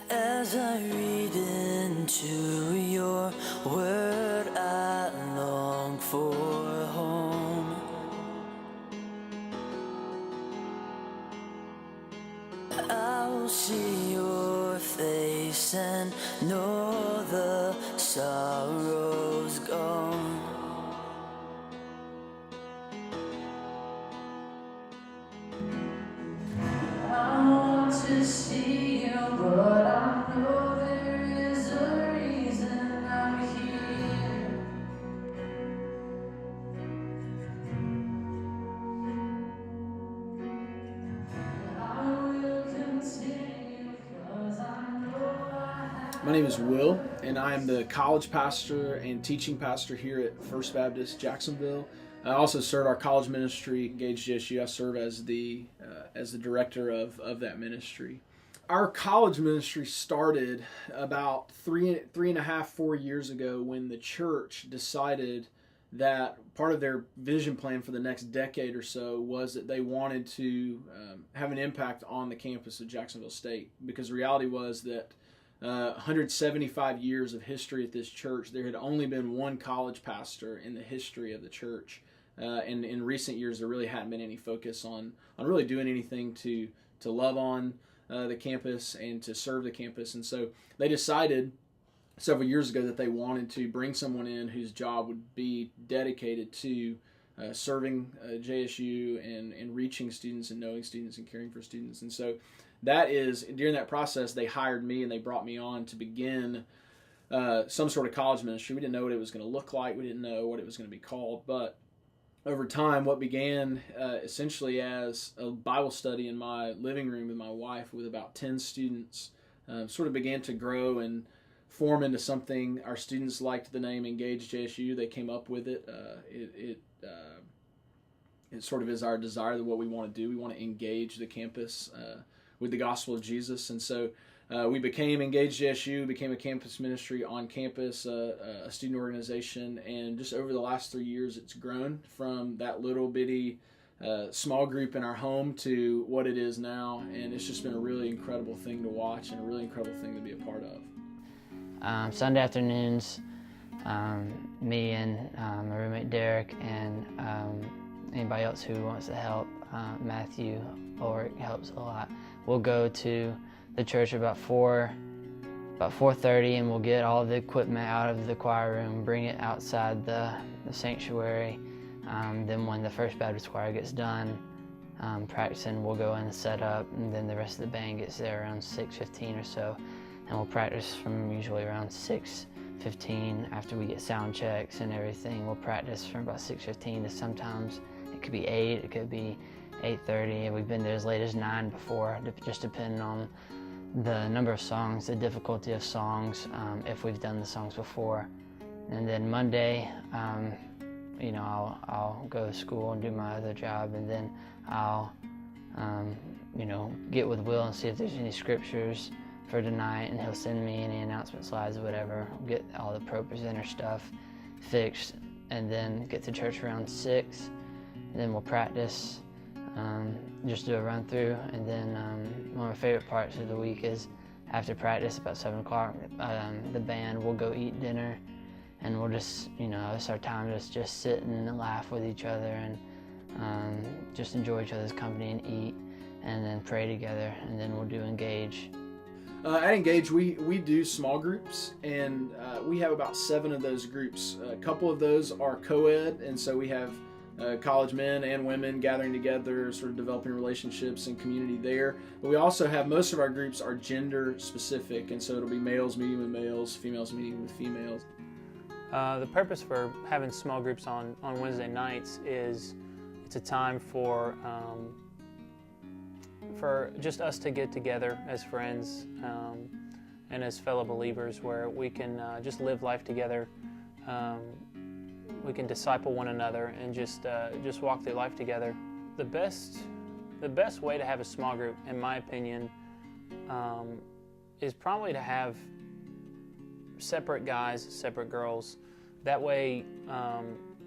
As I read into your word, I long for home. I will see your face and know the sorrow's gone. I want to see you, but I know there is a reason I'm here. I will continue, 'cause I know I have. My name is Will, and I am the college pastor and teaching pastor here at First Baptist Jacksonville. I also serve our college ministry, EngageJSU. I serve as the director of that ministry. Our college ministry started about three and a half, 4 years ago when the church decided that part of their vision plan for the next decade or so was that they wanted to have an impact on the campus of Jacksonville State, because the reality was that 175 years of history at this church, there had only been one college pastor in the history of the church. And in recent years, there really hadn't been any focus on really doing anything to love on the campus and to serve the campus. And so they decided several years ago that they wanted to bring someone in whose job would be dedicated to serving JSU and reaching students and knowing students and caring for students. And so that is, during that process, they hired me and they brought me on to begin some sort of college ministry. We didn't know what it was going to look like. We didn't know what it was going to be called. But over time, what began essentially as a Bible study in my living room with my wife with about 10 students sort of began to grow and form into something. Our students liked the name EngageJSU. They came up with it. It sort of is our desire that what we want to do. We want to engage the campus with the gospel of Jesus. And so we became EngageJSU, became a campus ministry on campus, a student organization, and just over the last 3 years, it's grown from that little bitty small group in our home to what it is now, and it's just been a really incredible thing to watch and a really incredible thing to be a part of. Sunday afternoons, me and my roommate Derek and anybody else who wants to help, Matthew Ulrich helps a lot. We'll go to the church about 4:30, and we'll get all the equipment out of the choir room, bring it outside the sanctuary. Then when the First Baptist choir gets done practicing, we'll go in and set up, and then the rest of the band gets there around 6:15 or so, and we'll practice from usually around 6:15 after we get sound checks and everything. We'll practice from about 6:15 to sometimes it could be 8, it could be 8:30, and we've been there as late as 9 before, just depending on the number of songs, the difficulty of songs, if we've done the songs before. And then Monday, I'll go to school and do my other job, and then I'll, get with Will and see if there's any scriptures for tonight, and he'll send me any announcement slides or whatever. Get all the pro presenter stuff fixed, and then get to church around 6, and then we'll practice. Just do a run through, and then one of my favorite parts of the week is after practice about 7 o'clock, the band will go eat dinner, and we'll just, it's our time to just sit and laugh with each other and just enjoy each other's company and eat, and then pray together, and then we'll do Engage. At Engage, we do small groups, and we have about 7 of those groups. A couple of those are co-ed, and so we have college men and women gathering together, sort of developing relationships and community there. But we also have, most of our groups are gender specific, and so it'll be males meeting with males, females meeting with females. The purpose for having small groups on Wednesday nights is it's a time for just us to get together as friends and as fellow believers, where we can just live life together. We can disciple one another and just walk through life together. The best way to have a small group, in my opinion, is probably to have separate guys, separate girls. That way,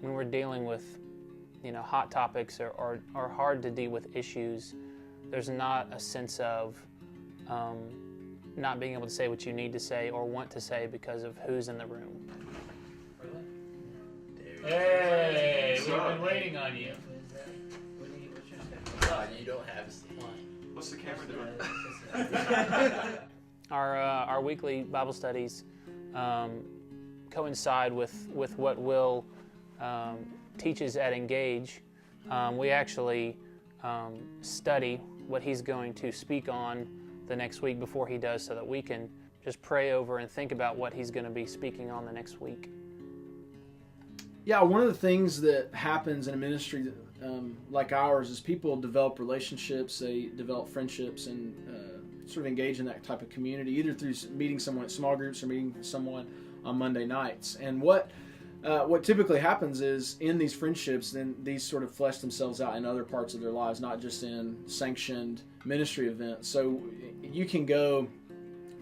when we're dealing with hot topics or hard to deal with issues, there's not a sense of not being able to say what you need to say or want to say because of who's in the room. Hey, we've been waiting on you. You don't have one. What's the camera doing? Our weekly Bible studies coincide with what Will teaches at Engage. We actually study what he's going to speak on the next week before he does, so that we can just pray over and think about what he's going to be speaking on the next week. Yeah, one of the things that happens in a ministry like ours is people develop relationships, they develop friendships, and sort of engage in that type of community, either through meeting someone at small groups or meeting someone on Monday nights. And what typically happens is in these friendships, then these sort of flesh themselves out in other parts of their lives, not just in sanctioned ministry events. So you can go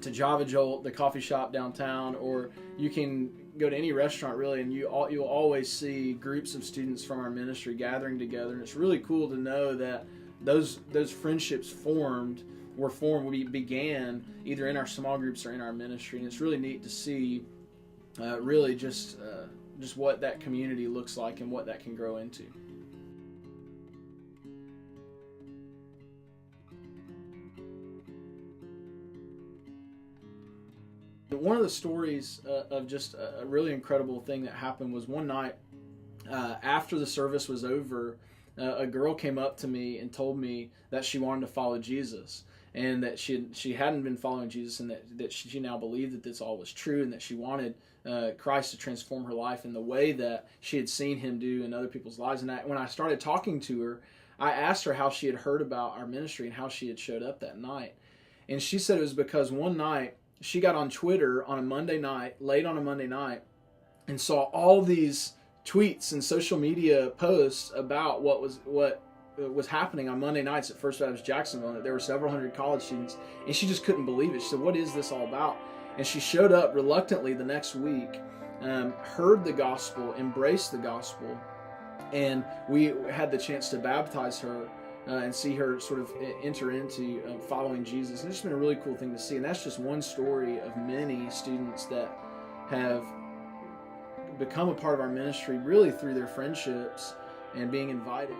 to Java Jolt, the coffee shop downtown, or you can go to any restaurant really, and you'll always see groups of students from our ministry gathering together. And it's really cool to know that those friendships began either in our small groups or in our ministry. And it's really neat to see really just what that community looks like and what that can grow into. One of the stories of just a really incredible thing that happened was one night after the service was over, a girl came up to me and told me that she wanted to follow Jesus, and that she hadn't been following Jesus, and that she now believed that this all was true, and that she wanted Christ to transform her life in the way that she had seen him do in other people's lives. And when I started talking to her, I asked her how she had heard about our ministry and how she had showed up that night. And she said it was because one night she got on Twitter on a Monday night, late on a Monday night, and saw all these tweets and social media posts about what was happening on Monday nights at First Baptist Jacksonville. There were several hundred college students, and she just couldn't believe it. She said, "What is this all about?" And she showed up reluctantly the next week, heard the gospel, embraced the gospel, and we had the chance to baptize her and see her sort of enter into following Jesus. And it's just been a really cool thing to see. And that's just one story of many students that have become a part of our ministry really through their friendships and being invited.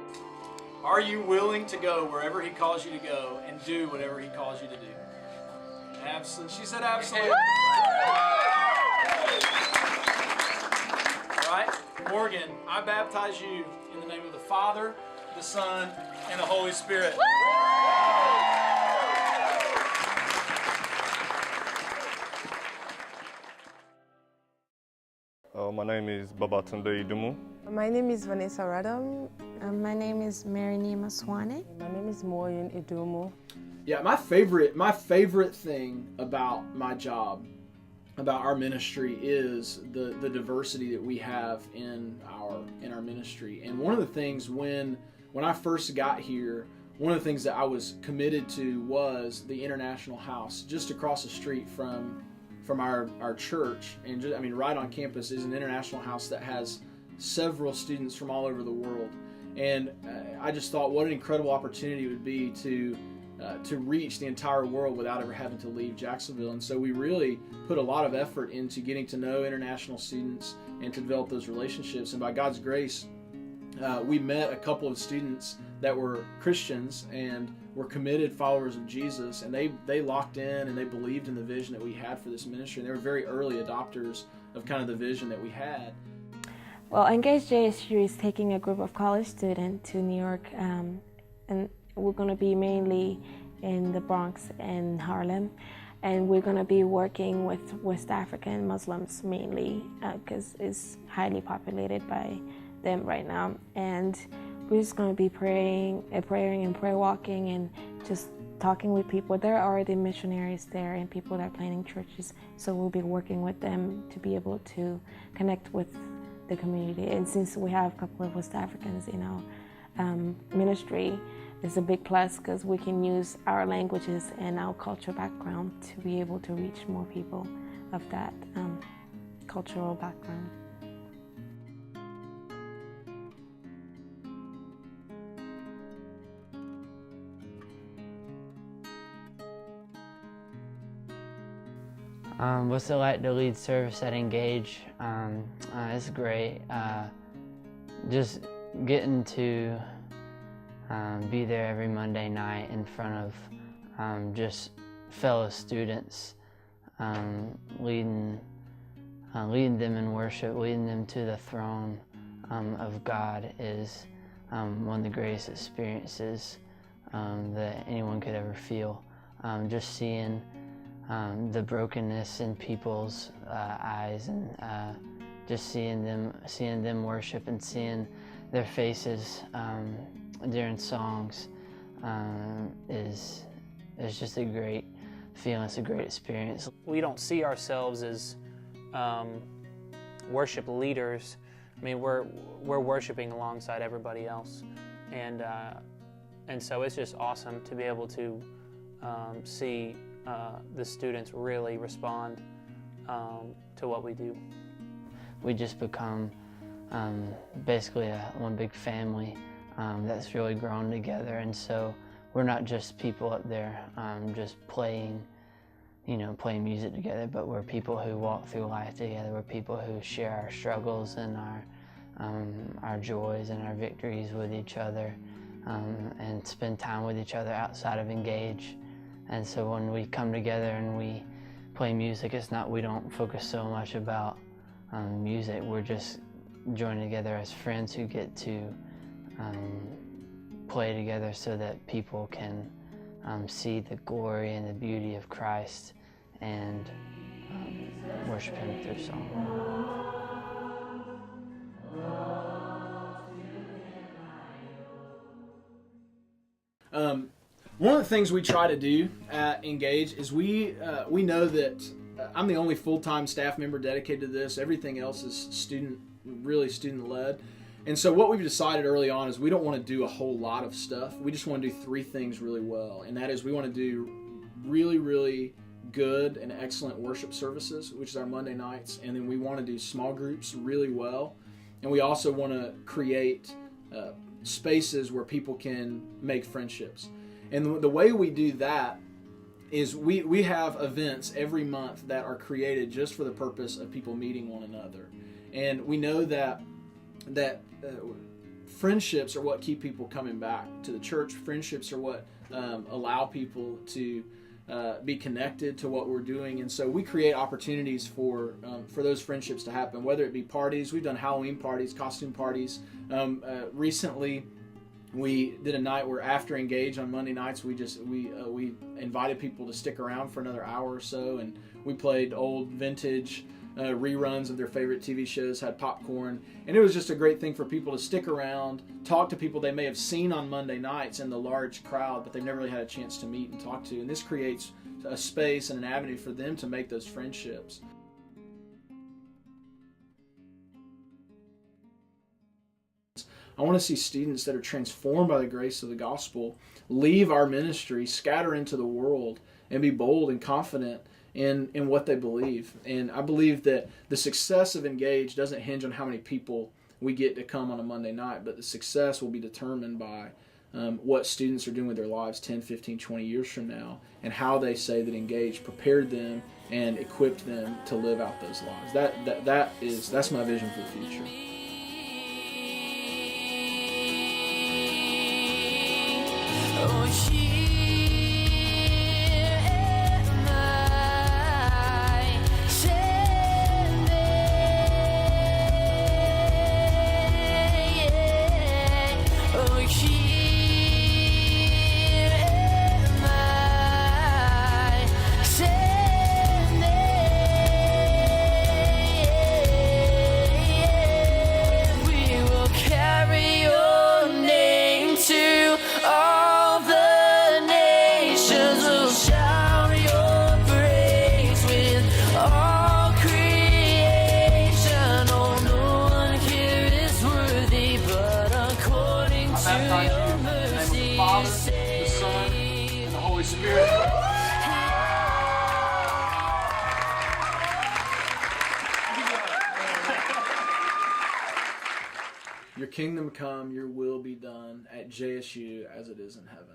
Are you willing to go wherever he calls you to go and do whatever he calls you to do? Absolutely. She said absolutely. All right, Morgan, I baptize you in the name of the Father, the Son, and the Holy Spirit. My name is Babatunde Idumu. My name is Vanessa Radam. My name is Mary Nima Swane. My name is Moyen Idumu. Yeah, my favorite thing about my job, about our ministry, is the diversity that we have in our ministry. And one of the things when I first got here, one of the things that I was committed to was the International House just across the street from our church, and just, right on campus is an International House that has several students from all over the world. And I just thought what an incredible opportunity it would be to reach the entire world without ever having to leave Jacksonville. And so we really put a lot of effort into getting to know international students and to develop those relationships. And by God's grace, we met a couple of students that were Christians and were committed followers of Jesus, and they locked in and they believed in the vision that we had for this ministry. And they were very early adopters of kind of the vision that we had. Well, EngageJSU is taking a group of college students to New York, and we're going to be mainly in the Bronx and Harlem. And we're going to be working with West African Muslims mainly because it's highly populated by them right now. And we're just going to be praying and prayer walking and just talking with people. There are already missionaries there and people that are planning churches, so we'll be working with them to be able to connect with the community. And since we have a couple of West Africans in our ministry, it's a big plus because we can use our languages and our cultural background to be able to reach more people of that cultural background. What's it like to lead service at Engage? It's great. Just getting to be there every Monday night in front of just fellow students, leading them in worship, leading them to the throne of God is one of the greatest experiences that anyone could ever feel. Just seeing the brokenness in people's eyes, and just seeing them worship and seeing their faces during songs is just a great feeling. It's a great experience. We don't see ourselves as worship leaders. I mean, we're worshiping alongside everybody else, and so it's just awesome to be able to see the students really respond to what we do. We just become basically one big family that's really grown together, and so we're not just people up there just playing music together, but we're people who walk through life together. We're people who share our struggles and our joys and our victories with each other, and spend time with each other outside of Engage. And so when we come together and we play music, we don't focus so much about music. We're just joining together as friends who get to play together so that people can see the glory and the beauty of Christ and worship Him through song. One of the things we try to do at Engage is we know that I'm the only full-time staff member dedicated to this. Everything else is student-led. And so what we've decided early on is we don't want to do a whole lot of stuff. We just want to do three things really well. And that is we want to do really, really good and excellent worship services, which is our Monday nights. And then we want to do small groups really well. And we also want to create spaces where people can make friendships. And the way we do that is we have events every month that are created just for the purpose of people meeting one another. And we know that friendships are what keep people coming back to the church. Friendships are what allow people to be connected to what we're doing. And so we create opportunities for those friendships to happen, whether it be parties. We've done Halloween parties, costume parties. Recently, we did a night where after Engage on Monday nights, we invited people to stick around for another hour or so, and we played old vintage reruns of their favorite TV shows, had popcorn, and it was just a great thing for people to stick around, talk to people they may have seen on Monday nights in the large crowd, but they've never really had a chance to meet and talk to. And this creates a space and an avenue for them to make those friendships. I want to see students that are transformed by the grace of the gospel leave our ministry, scatter into the world, and be bold and confident in what they believe. And I believe that the success of Engage doesn't hinge on how many people we get to come on a Monday night, but the success will be determined by what students are doing with their lives 10, 15, 20 years from now, and how they say that Engage prepared them and equipped them to live out those lives. That's my vision for the future. Father, the Son, and the Holy Spirit. Your kingdom come, your will be done at JSU as it is in heaven.